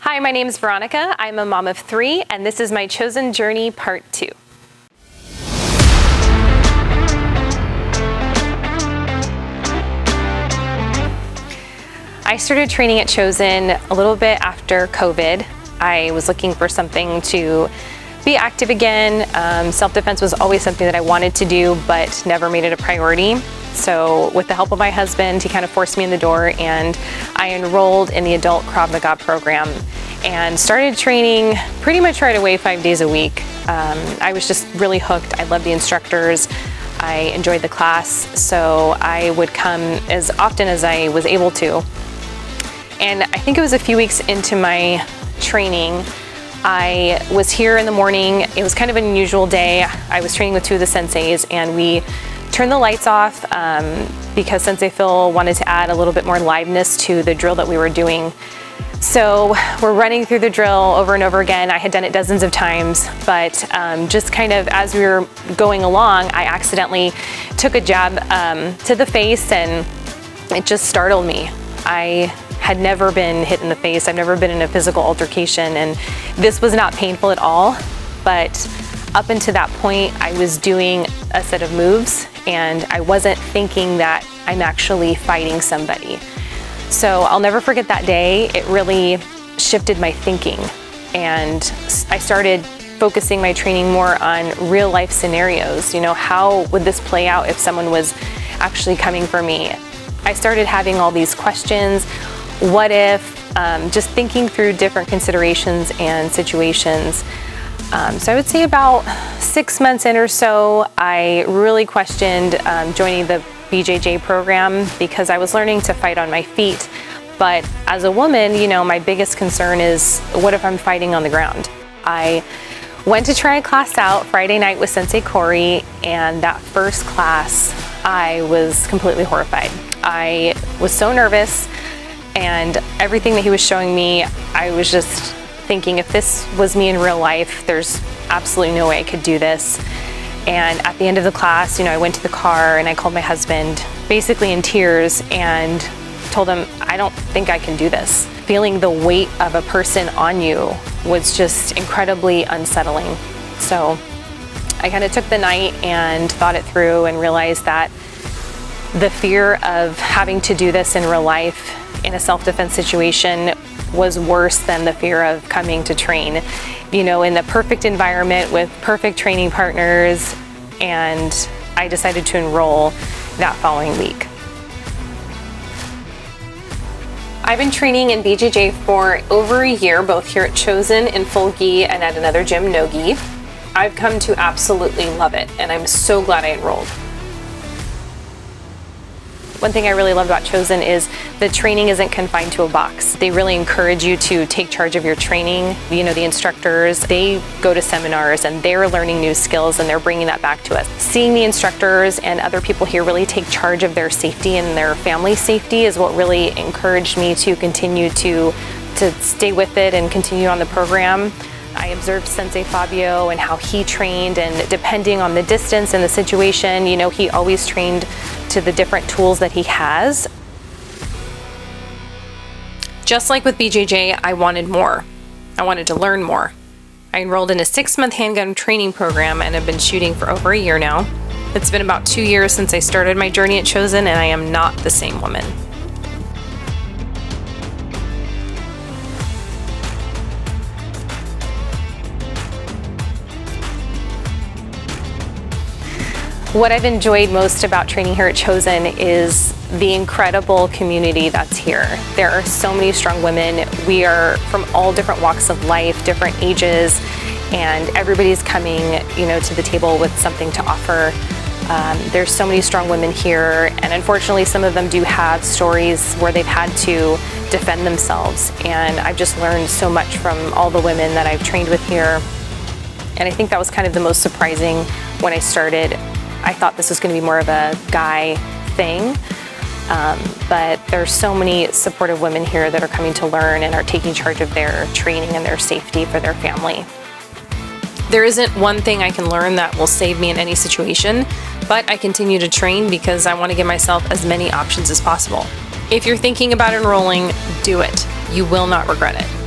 Hi, my name is Veronica. I'm a mom of 3, and this is my Chozen Journey Part 2. I started training at Chozen a little bit after COVID. I was looking for something to be active again. Self-defense was always something that I wanted to do, but never made it a priority. So with the help of my husband, he kind of forced me in the door, and I enrolled in the adult Krav Maga program and started training pretty much right away, 5 days a week. I was just really hooked. I loved the instructors. I enjoyed the class, so I would come as often as I was able to. And I think it was a few weeks into my training, I was here in the morning. It was kind of an unusual day. I was training with 2 of the senseis, and we turned the lights off because Sensei Phil wanted to add a little bit more liveness to the drill that we were doing. So we're running through the drill over and over again. I had done it dozens of times, but just kind of as we were going along, I accidentally took a jab to the face, and it just startled me. I had never been hit in the face. I've never been in a physical altercation, and this was not painful at all. But up until that point, I was doing a set of moves, and I wasn't thinking that I'm actually fighting somebody. So I'll never forget that day. It really shifted my thinking, and I started focusing my training more on real life scenarios. You know, how would this play out if someone was actually coming for me? I started having all these questions. What if? Just thinking through different considerations and situations. So I would say about 6 months in or so, I really questioned joining the BJJ program because I was learning to fight on my feet. But as a woman, you know, my biggest concern is, what if I'm fighting on the ground? I went to try a class out Friday night with Sensei Corey, and that first class, I was completely horrified. I was so nervous, and everything that he was showing me, I was just thinking, if this was me in real life, there's absolutely no way I could do this. And at the end of the class, you know, I went to the car and I called my husband, basically in tears, and told him, I don't think I can do this. Feeling the weight of a person on you was just incredibly unsettling. So I kind of took the night and thought it through and realized that the fear of having to do this in real life in a self-defense situation was worse than the fear of coming to train, you know, in the perfect environment with perfect training partners. And I decided to enroll that following week. I've been training in BJJ for over a year, both here at Chozen in full gi and at another gym, no gi. I've come to absolutely love it, and I'm so glad I enrolled. One thing I really love about Chozen is the training isn't confined to a box. They really encourage you to take charge of your training. You know, the instructors, they go to seminars and they're learning new skills, and they're bringing that back to us. Seeing the instructors and other people here really take charge of their safety and their family safety is what really encouraged me to continue to stay with it and continue on the program. I observed Sensei Fabio and how he trained, and depending on the distance and the situation, you know, he always trained to the different tools that he has. Just like with BJJ, I wanted more. I wanted to learn more. I enrolled in a 6-month handgun training program and have been shooting for over a year now. It's been about 2 years since I started my journey at Chozen, and I am not the same woman. What I've enjoyed most about training here at Chozen is the incredible community that's here. There are so many strong women. We are from all different walks of life, different ages, and everybody's coming, you know, to the table with something to offer. There's so many strong women here, and unfortunately some of them do have stories where they've had to defend themselves. And I've just learned so much from all the women that I've trained with here. And I think that was kind of the most surprising when I started. I thought this was going to be more of a guy thing, but there's so many supportive women here that are coming to learn and are taking charge of their training and their safety for their family. There isn't one thing I can learn that will save me in any situation, but I continue to train because I want to give myself as many options as possible. If you're thinking about enrolling, do it. You will not regret it.